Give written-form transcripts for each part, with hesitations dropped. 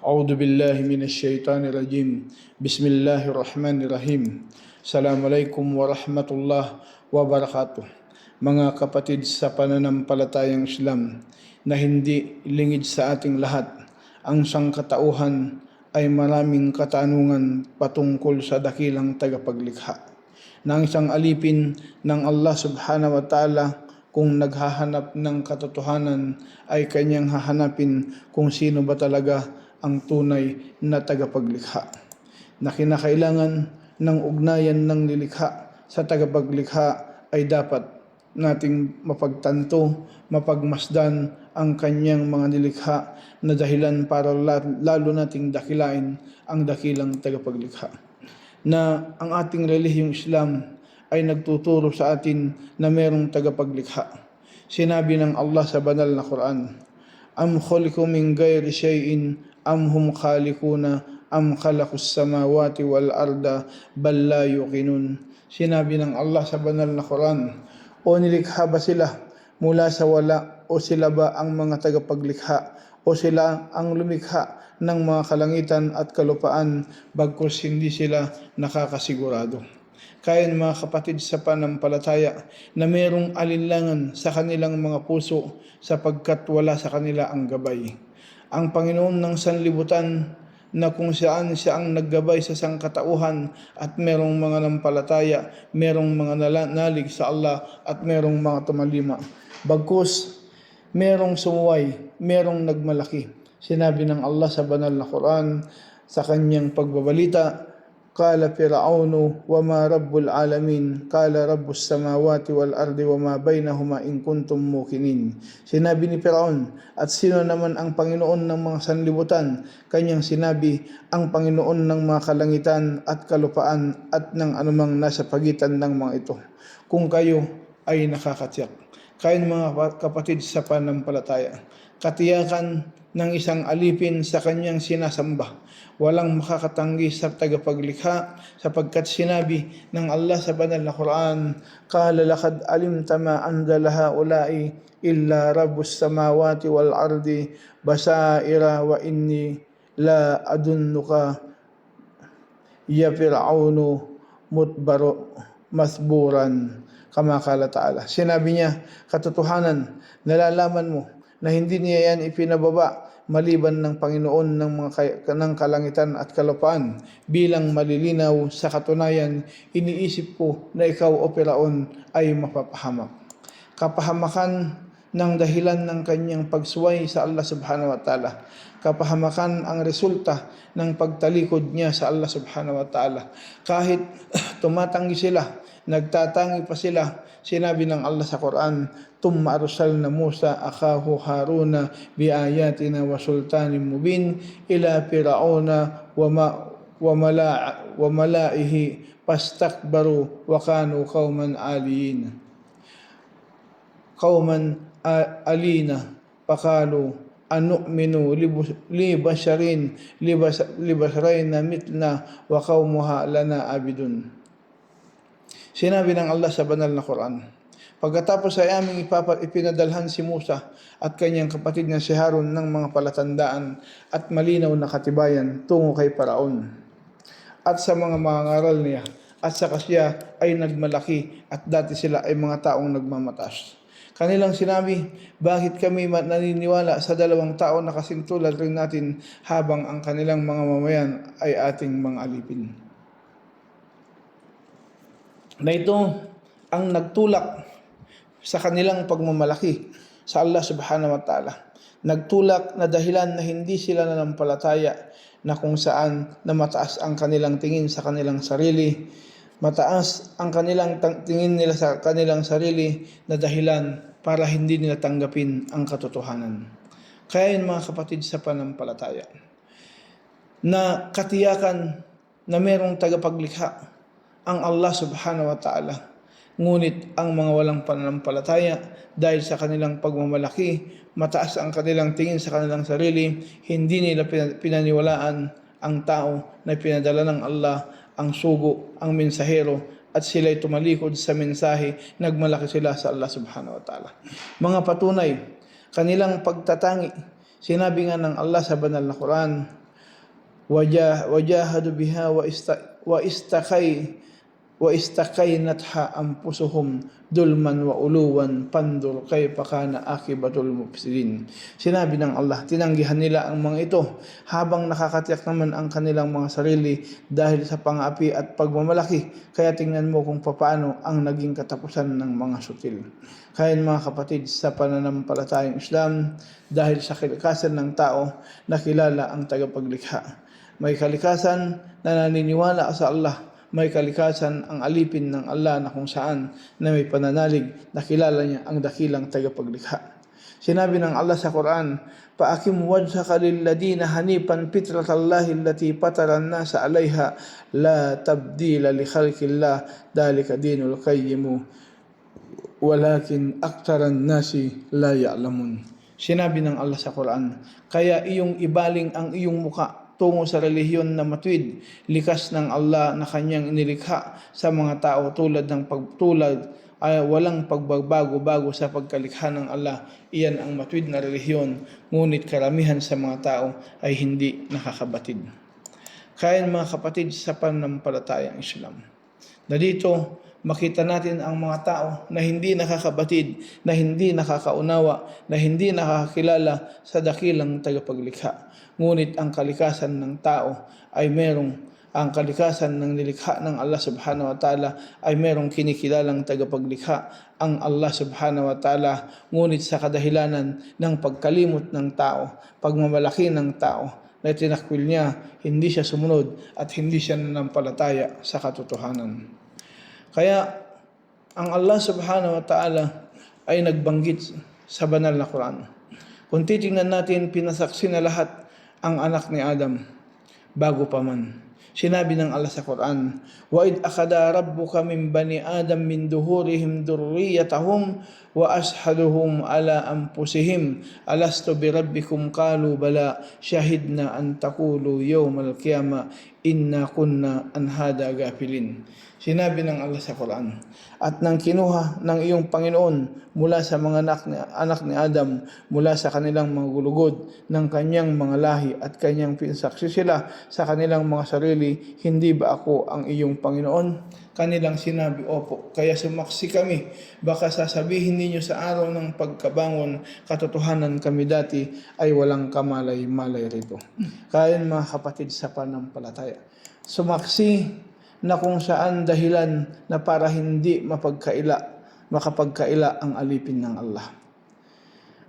أعوذ بالله من الشيطان الرجيم. بسم الله الرحمن الرحيم. Assalamualaikum warahmatullahi wabarakatuh. Mga kapatid sa pananampalatayang Islam na hindi lingid sa ating lahat, ang sangkatauhan ay maraming katanungan patungkol sa dakilang tagapaglikha. Na ang isang alipin ng Allah subhanahu wa ta'ala kung naghahanap ng katotohanan ay kanyang hahanapin kung sino ba talaga ang tunay na tagapaglikha. Na kinakailangan ng ugnayan ng nilikha sa tagapaglikha ay dapat nating mapagtanto, mapagmasdan ang kanyang mga nilikha na dahilan para lalo nating dakilain ang dakilang tagapaglikha. Na ang ating relihiyong Islam ay nagtuturo sa atin na mayroong tagapaglikha. Sinabi ng Allah sa banal na Quran, Am khuliqu min ghairi shay'in am hum khaliquna am khalaqus samawati wal arda bal la yuqinun. Sinabi ng Allah sa banal na Quran, o nilikha ba sila mula sa wala, o sila ba ang mga tagapaglikha, o sila ang lumikha ng mga kalangitan at kalupaan bagkus hindi sila nakakasigurado. Kaya mga kapatid sa panampalataya na mayroong alinlangan sa kanilang mga puso sapagkat wala sa kanila ang gabay. Ang Panginoon ng sanlibutan na kung saan siya ang naggabay sa sangkatauhan at merong mga nampalataya, merong mga nalig sa Allah at merong mga tumalima. Bagkus merong sumuway, merong nagmalaki. Sinabi ng Allah sa banal na Quran sa kanyang pagbabalita, Qala Fir'aunu wa ma rabbul alamin, qala rabbus samawati wal ardi wa ma bainahuma in kuntum muqinin. Sinabi ni Fir'aun, at sino naman ang Panginoon ng mga sanlibutan? Kanyang sinabi, ang Panginoon ng mga kalangitan at kalupaan at ng anumang nasa pagitan ng mga ito. Kung kayo ay nakakatiyak. Kaya mga kapatid sa panampalataya, katiyakan ng isang alipin sa kanyang sinasamba. Walang makakatanggi sa tagapaglikha sapagkat sinabi ng Allah sa banal na Quran, Qala laqad alimta ma anzala haula'i illa rabbus samawati wal ardi basaira wa inni la adunnuka ya fir'aunu mutbaro masburan. Kama kala ta'ala. Sinabi niya, katotohanan, nalalaman mo na hindi niya yan ipinababa maliban ng Panginoon ng kalangitan at kalupaan. Bilang malilinaw sa katunayan, iniisip ko na ikaw o Firaon ay mapapahamak. Kapahamakan ng dahilan ng kanyang pagsuway sa Allah subhanahu wa ta'ala. Kapahamakan ang resulta ng pagtalikod niya sa Allah subhanahu wa ta'ala. Kahit tumatanggi sila, nagtatangi pa sila, sinabi ng Allah sa Quran, Tumma arsalna Musa akahu Haruna biayatina wa sultanin mubin ila Fir'auna wa malaihi pastakbaru wa kanu qauman alina paqalu anu'minu libasharain mitna wa qaumuha lana abidun. Sinabi ng Allah sa banal na Quran, pagkatapos ay aming ipinadalhan si Musa at kanyang kapatid na si Harun ng mga palatandaan at malinaw na katibayan tungo kay Paraon at sa mga mangaral niya at sa siya ay nagmalaki at dati sila ay mga taong nagmamatas. Kanilang sinabi, bakit kami naniniwala sa dalawang tao na kasing tulad rin natin habang ang kanilang mga mamayan ay ating mga alipin. Na ito ang nagtulak sa kanilang pagmamalaki sa Allah subhanahu wa ta'ala. Nagtulak na dahilan na hindi sila nanampalataya na kung saan na mataas ang kanilang tingin sa kanilang sarili, mataas ang kanilang tingin nila sa kanilang sarili na dahilan para hindi nila tanggapin ang katotohanan. Kaya yun mga kapatid sa panampalataya, na katiyakan na mayroong tagapaglikha ang Allah subhanahu wa ta'ala. Ngunit ang mga walang pananampalataya dahil sa kanilang pagmamalaki, mataas ang kanilang tingin sa kanilang sarili, hindi nila pinaniwalaan ang tao na pinadala ng Allah, ang sugo, ang mensahero, at sila'y tumalikod sa mensahe, nagmalaki sila sa Allah subhanahu wa ta'ala. Mga patunay, kanilang pagtatangi Sinabi nga ng Allah sa banal na Quran, wajahadu biha wa istakainatha anfusuhum dulman wa uluwan pandur kayfa kana akibatul mufsidin. Sinabi ng Allah, tinanggihan nila ang mga ito habang nakakatiyak naman ang kanilang mga sarili dahil sa pang-api at pagmamalaki. Kaya tingnan mo kung paano ang naging katapusan ng mga sutil. Kaya mga kapatid, sa pananampalatayang Islam, dahil sa kalikasan ng tao, nakilala ang tagapaglikha. May kalikasan na naniniwala sa Allah. May kalikasan ang alipin ng Allah na kung saan na may pananalig na kilala niya ang dakilang tagapaglikha. Sinabi ng Allah sa Quran, "Fa'akim wajhaka lilladina hanifan fitratallahi allati fatara an-nasa 'alayha la tabdila li khalqillah dzalika dinul qayyim walakin aktsaran nasi la ya'lamun." Sinabi ng Allah sa Quran, kaya iyong ibaling ang iyong muka tungo sa relihiyon na matuwid, likas ng Allah na kanyang inilikha sa mga tao tulad ng pagtulad ay walang pagbabago-bago sa pagkalikha ng Allah. Iyan ang matuwid na relihiyon, ngunit karamihan sa mga tao ay hindi nakakabatid. Kaya mga kapatid, sa pananampalatayang Islam, na dito makita natin ang mga tao na hindi nakakabatid, na hindi nakakaunawa, na hindi nakakakilala sa dakilang tagapaglikha. Ngunit ang kalikasan ng tao ay ang kalikasan ng nilikha ng Allah subhanahu wa ta'ala ay merong kinikilalang tagapaglikha, ang Allah subhanahu wa ta'ala. Ngunit sa kadahilanan ng pagkalimot ng tao, pagmamalaki ng tao, na tinakwil niya, hindi siya sumunod at hindi siya nanampalataya sa katotohanan. Kaya ang Allah subhanahu wa ta'ala ay nagbanggit sa banal na Quran. Kung titingnan natin, pinasaksi na lahat ang anak ni Adam bago pa man. Sinabi ng Allah sa Quran, "Wa id akhadha rabbuka min bani Adam min duhurihim dhurriyyatahum wa ashaduhum ala anfusihim alastu bi rabbikum qalu bala shahidna an taqulu yawmal qiyamah inna kunna an hada ghafilin." Sinabi ng Allah sa Quran, at nang kinuha ng iyong Panginoon mula sa mga anak ni Adam, mula sa kanilang mga gulugod ng kanyang mga lahi at kanyang pinsaksi sila sa kanilang mga sarili, hindi ba ako ang iyong Panginoon? Kanilang sinabi, opo, kaya sumaksi kami. Baka sasabihin ninyo sa araw ng pagkabangon, katotohanan kami dati ay walang kamalay-malay rito. Kaya mga kapatid sa pananampalataya, sumaksi na kung saan dahilan na para hindi makapagkaila ang alipin ng Allah.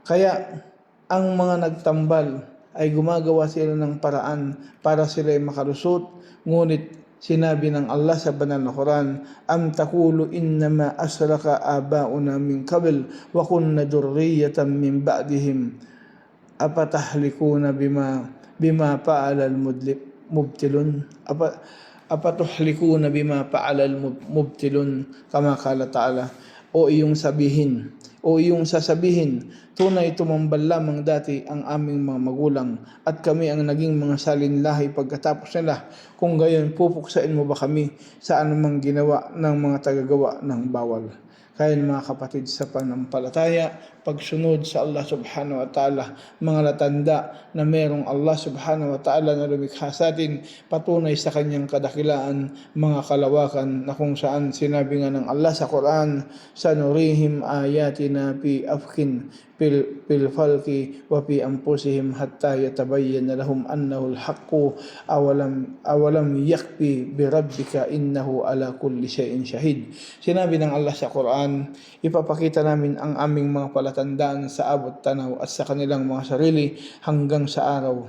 Kaya ang mga nagtambal ay gumagawa sila ng paraan para sila ay makalusot, ngunit sinabi ng Allah sa banal na Quran, "Am taqulu innama asraka abauna min qabl wa kunna durriyatan min ba'dihim apatahlikuna bima fa'ala al-mubtilun." Apatuhlikuna bima fa'ala al-mubtilun, kama qala ta'ala. O iyong sasabihin, tunay tumambal lamang dati ang aming mga magulang at kami ang naging mga salinlahi pagkatapos nila. Kung gayon, pupuksain mo ba kami sa anumang ginawa ng mga tagagawa ng bawal? Kaya mga kapatid sa pananampalataya, pagsunod sa Allah subhanahu wa ta'ala, mga latanda na merong Allah subhanahu wa ta'ala na lumikha sa atin, patunay sa kanyang kadakilaan, mga kalawakan na kung saan sinabi nga ng Allah sa Quran, "Sanurihim ayatina fi afkin fil falki wa fi anfusihim hatta yatabayyana lahum annahu al-haqqu awalam yakfi bi rabbika innahu ala kulli shay'in shahid." Sinabi ng Allah sa Quran, ipapakita namin ang aming mga palatandaan sa abot tanaw at sa kanilang mga sarili hanggang sa araw,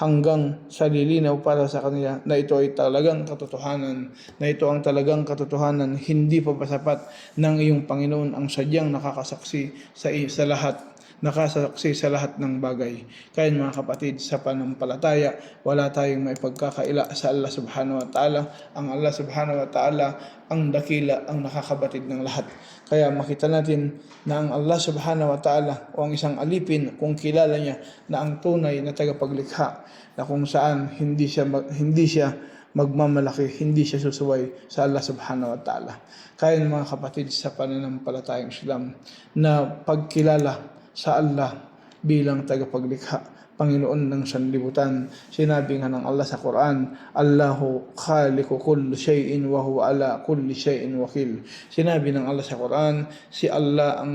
hanggang sa lilinaw para sa kanila na ito ay talagang katotohanan, na ito ang talagang katotohanan, hindi pa sapat ng iyong Panginoon ang sadyang nakakasaksi sa lahat ng bagay. Kaya mga kapatid, sa pananampalataya, wala tayong may pagkakaila sa Allah subhanahu wa ta'ala. Ang Allah subhanahu wa ta'ala ang dakila, ang nakakabatid ng lahat. Kaya makita natin na ang Allah subhanahu wa ta'ala o ang isang alipin, kung kilala niya na ang tunay na tagapaglikha, na kung saan hindi siya magmamalaki, hindi siya susuway sa Allah subhanahu wa ta'ala. Kaya mga kapatid sa pananampalatayang Islam, na pagkilala sa Allah bilang tagapaglikha, Panginoon ng sanlibutan. Sinabi nga ng Allah sa Quran, Allahu khaliqu kulli shay'in wa huwa ala kulli shay'in wakil. Sinabi ng Allah sa Quran, si Allah ang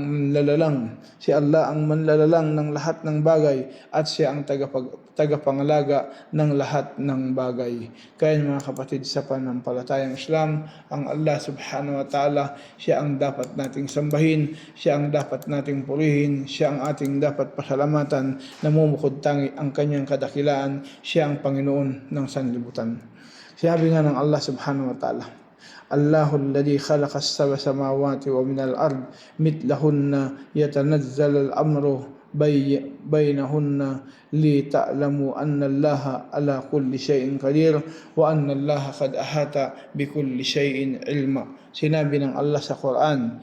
manlalalang ng lahat ng bagay at siya ang tagapangalaga ng lahat ng bagay. Kaya mga kapatid sa pananampalatayang Islam, ang Allah subhanahu wa ta'ala, siya ang dapat nating sambahin, siya ang dapat nating purihin, siya ang ating dapat pasalamatan, namumukod tangi ang kanyang kadakilaan, siya ang Panginoon ng sanlibutan. Sabi nga ng Allah subhanahu wa ta'ala, Allahu alladhi khalaqa as-sab'a samawati wa min al-ard mithlahunna yatanazzalu al-amru bainahunna li ta'lamu anna Allaha ala kulli shay'in qadir wa anna Allaha qad ahata bi kulli shay'in ilma. Sinabi ng Allah sa Quran,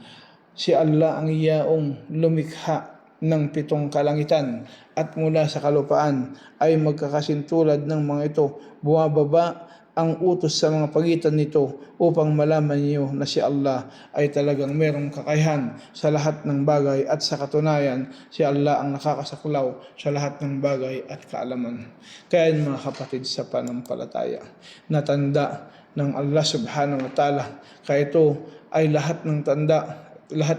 si Allah ang iyaong lumikha ng 7 kalangitan at mula sa kalupaan ay magkakasintulad ng mga ito. Bumababa ang utos sa mga pagitan nito upang malaman niyo na si Allah ay talagang merong kakayahan sa lahat ng bagay at sa katunayan si Allah ang nakakasaklaw sa lahat ng bagay at kaalaman. Kaya mga kapatid sa pananampalataya, natanda ng Allah subhanahu wa ta'ala, kaya ito ay lahat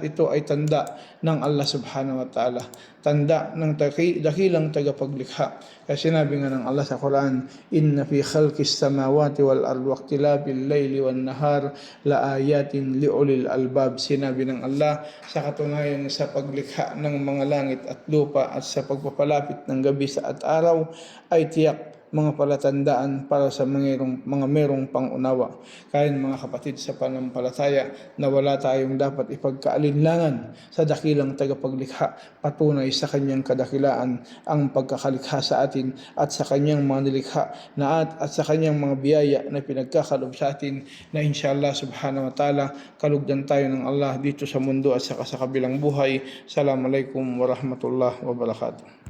ito ay tanda ng Allah subhanahu wa ta'ala, tanda ng dakilang tagapaglikha. Kasi sinabi nga ng Allah sa Quran, Inna fi khalqis samawati wal ardi waqtilabil layli wan nahar la ayatin liulil albab. Sinabi ng Allah, sa katunayan sa paglikha ng mga langit at lupa at sa pagpapalapit ng gabi at araw ay tiyak mga palatandaan para sa mga merong pangunawa. Kaya mga kapatid sa pananampalataya, na wala tayong dapat ipagkaalinlangan sa dakilang tagapaglikha, patunay sa kanyang kadakilaan ang pagkakalikha sa atin at sa kanyang mga nilikha at sa kanyang mga biyaya na pinagkakalob sa atin, na inshallah subhanahu wa ta'ala kalugdan tayo ng Allah dito sa mundo at sa kabilang buhay. Assalamualaikum warahmatullahi wabarakatuh.